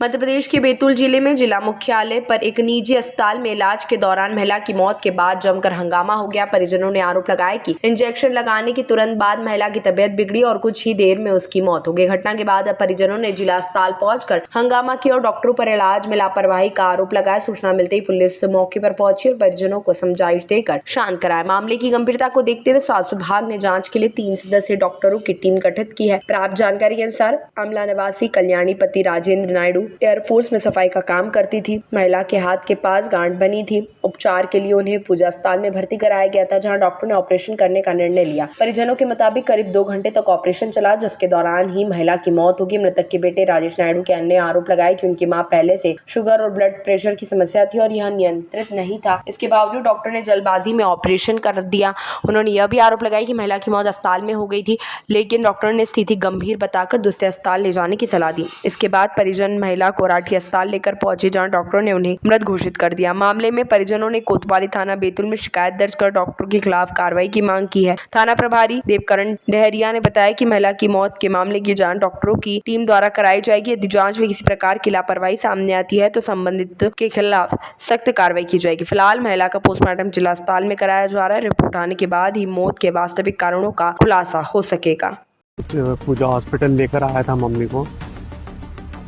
मध्य प्रदेश के बैतूल जिले में जिला मुख्यालय पर एक निजी अस्पताल में इलाज के दौरान महिला की मौत के बाद जमकर हंगामा हो गया। परिजनों ने आरोप लगाया कि इंजेक्शन लगाने के तुरंत बाद महिला की तबीयत बिगड़ी और कुछ ही देर में उसकी मौत हो गई। घटना के बाद अब परिजनों ने जिला अस्पताल पहुंचकर हंगामा किया और डॉक्टरों पर इलाज में लापरवाही का आरोप लगाया। सूचना मिलते ही पुलिस मौके पर पहुंची और परिजनों को समझाइश देकर शांत कराया। मामले की गंभीरता को देखते हुए स्वास्थ्य विभाग ने जाँच के लिए 3 सदस्यीय डॉक्टरों की टीम गठित की है। प्राप्त जानकारी के अनुसार अमला निवासी कल्याणी पति राजेंद्र नायडू एयरफोर्स में सफाई का काम करती थी। महिला के हाथ के पास गांठ बनी थी। उपचार के लिए उन्हें पूजा अस्पताल में भर्ती कराया गया था, जहां डॉक्टर ने ऑपरेशन करने का निर्णय लिया। परिजनों के मुताबिक करीब 2 घंटे तक ऑपरेशन चला, जिसके दौरान ही महिला की मौत होगी। मृतक के बेटे राजेश नायडू के अन्य आरोप लगाए कि उनकी मां पहले से शुगर और ब्लड प्रेशर की समस्या थी और यह नियंत्रित नहीं था। इसके बावजूद डॉक्टर ने जल्दबाजी में ऑपरेशन कर दिया। उन्होंने यह भी आरोप लगाया कि महिला की मौत अस्पताल में हो गई थी, लेकिन डॉक्टर ने स्थिति गंभीर बताकर दूसरे अस्पताल ले जाने की सलाह दी। इसके बाद परिजन महिला को राठी अस्पताल लेकर पहुंचे, जहां डॉक्टरों ने उन्हें मृत घोषित कर दिया। मामले में परिजनों ने कोतवाली थाना बैतूल में शिकायत दर्ज कर डॉक्टर के खिलाफ कार्रवाई की मांग की है। थाना प्रभारी देवकरण डहरिया ने बताया कि महिला की मौत के मामले की जांच डॉक्टरों की टीम द्वारा कराई जाएगी। यदि जांच में किसी प्रकार की लापरवाही सामने आती है तो संबंधित के खिलाफ सख्त कार्रवाई की जाएगी। फिलहाल महिला का पोस्टमार्टम जिला अस्पताल में कराया जा रहा है। रिपोर्ट आने के बाद ही मौत के वास्तविक कारणों का खुलासा हो सकेगा। पूजा हॉस्पिटल लेकर आया था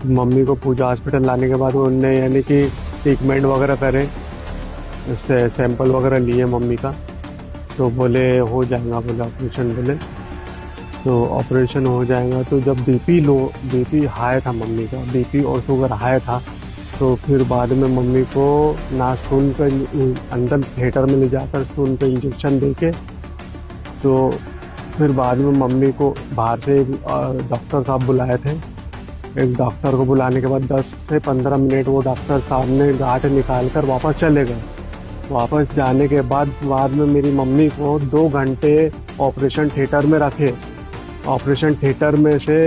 मम्मी को पूजा हॉस्पिटल लाने के बाद उन्होंने यानी कि ट्रीटमेंट वगैरह करे, सैंपल वगैरह लिए मम्मी का, तो बोले हो जाएगा, बोले ऑपरेशन, बोले तो ऑपरेशन हो जाएगा। तो जब बीपी हाई था मम्मी का, बीपी और शुगर हाई था, तो फिर बाद में मम्मी को नासून पे अंदर थिएटर में ले जाकर सून पे इंजेक्शन देके, तो फिर बाद में मम्मी को बाहर से डॉक्टर साहब बुलाए थे। एक डॉक्टर को बुलाने के बाद 10 से 15 मिनट वो डॉक्टर साहब ने गांठ निकाल कर वापस चले गए। वापस जाने के बाद में मेरी मम्मी को 2 घंटे ऑपरेशन थिएटर में रखे। ऑपरेशन थिएटर में से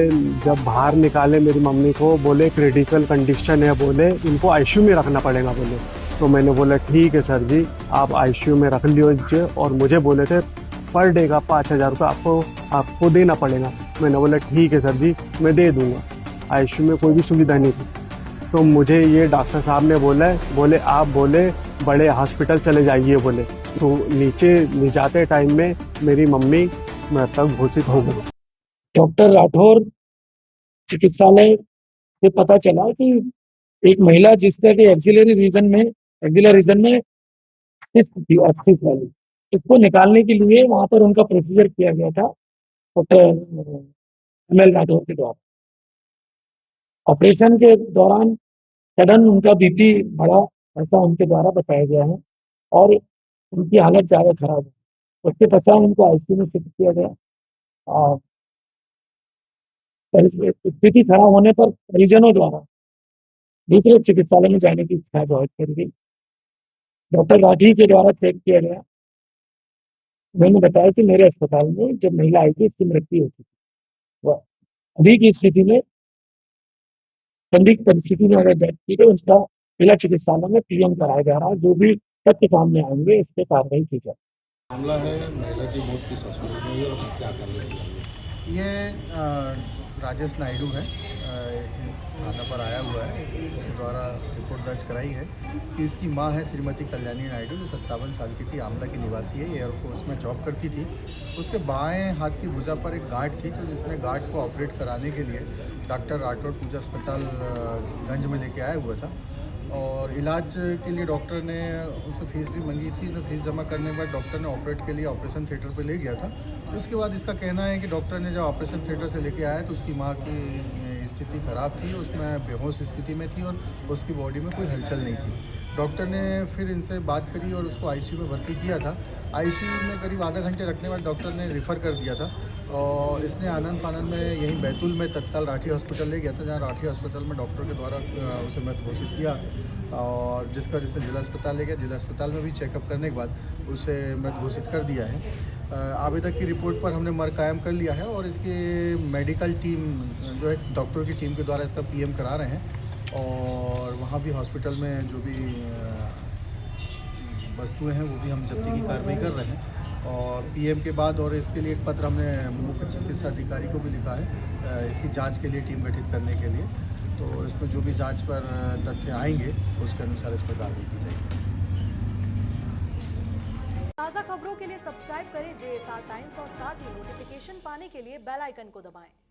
जब बाहर निकाले मेरी मम्मी को, बोले क्रिटिकल कंडीशन है, बोले इनको आईसीयू में रखना पड़ेगा, बोले। तो मैंने बोला ठीक है सर जी, आप आईसीयू में रख लीजिए, और मुझे बोले थे पर डे का 5000 रुपये आपको देना पड़ेगा। मैंने बोला ठीक है सर जी, मैं दे दूंगा। आईसीयू में कोई भी सुविधा नहीं थी। तो मुझे ये डॉक्टर साहब ने बोले आप बोले बड़े हॉस्पिटल चले जाइए, बोले। तो नीचे ले जाते टाइम में मेरी मम्मी मतलब घोषित हो गई। डॉक्टर राठौर चिकित्सालय से पता चला कि एक महिला जिसका कि एक्सिलरी रीजन में स्थित वाली, इसको निकालने के लिए वहां पर उनका प्रोसीजर किया गया था डॉक्टर एमएल राठौर के द्वारा। ऑपरेशन के दौरान सडन उनका बीपी बढ़ा, ऐसा उनके द्वारा बताया गया है, और उनकी हालत ज़्यादा खराब है। उसके पश्चात उनको आईसीयू में शिफ्ट किया गया। और स्थिति खराब होने पर परिजनों द्वारा दूसरे चिकित्सालय में जाने की इच्छा जाहिर कर दी। डॉक्टर राठी के द्वारा चेक किया गया। मैंने बताया कि मेरे अस्पताल में जब महिला आई थी, इसकी मृत्यु हो चुकी थी। वह अभी की स्थिति में संदिग्ध परिस्थिति में अगर दर्ज की तो उसका जिला चिकित्सालय में पीएम कराया जा रहा है। जो भी तथ्य सामने आएंगे इस पर कार्रवाई की जाए। मामला है महिला की मौत की सूचना हुई और क्या कार्रवाई की गई। ये राजेश नायडू है, थाना पर आया हुआ है, इसके द्वारा रिपोर्ट दर्ज कराई है कि इसकी मां है श्रीमती कल्याणी नायडू, जो 57 साल की थी, आमला की निवासी है, एयरफोर्स में जॉब करती थी। उसके बाएं हाथ की भुजा पर एक गांठ थी, तो जिसने गांठ को ऑपरेट कराने के लिए डॉक्टर राठौर पूजा अस्पताल गंज में लेके आया हुआ था, और इलाज के लिए डॉक्टर ने उससे फीस भी मंगी थी। तो फीस जमा करने के बाद डॉक्टर ने ऑपरेट के लिए ऑपरेशन थिएटर पे ले गया था। उसके बाद इसका कहना है कि डॉक्टर ने जब ऑपरेशन थिएटर से लेके आया तो उसकी मां की स्थिति ख़राब थी, उसमें बेहोश स्थिति में थी और उसकी बॉडी में कोई हलचल नहीं थी। डॉक्टर ने फिर इनसे बात करी और उसको आईसीयू में भर्ती किया था। आईसीयू में करीब आधा घंटे रखने के बाद डॉक्टर ने रिफ़र कर दिया था, और इसने आनंद फानंद में यहीं बैतूल में तत्काल राठी हॉस्पिटल ले गया था, जहाँ राठी हॉस्पिटल में डॉक्टर के द्वारा उसे मृत घोषित किया, और जिसका जिसने जिला अस्पताल ले गया। जिला अस्पताल में भी चेकअप करने के बाद उसे मृत घोषित कर दिया है। आवेदक की रिपोर्ट पर हमने मर्ग कायम कर लिया है, और इसकी मेडिकल टीम जो है डॉक्टरों की टीम के द्वारा इसका पीएम करा रहे हैं, और वहाँ भी हॉस्पिटल में जो भी वस्तुएं हैं वो भी हम जब्ती की कार्रवाई कर रहे हैं। और पीएम के बाद और इसके लिए एक पत्र हमने मुख्य चिकित्सा अधिकारी को भी लिखा है, इसकी जांच के लिए टीम गठित करने के लिए। तो इसमें जो भी जांच पर तथ्य आएंगे उसके अनुसार इस पर कार्रवाई की जाएगी। ताज़ा खबरों के लिए सब्सक्राइब करें JSR टाइम्स और साथ ही नोटिफिकेशन पाने के लिए बेल आइकन को दबाएं।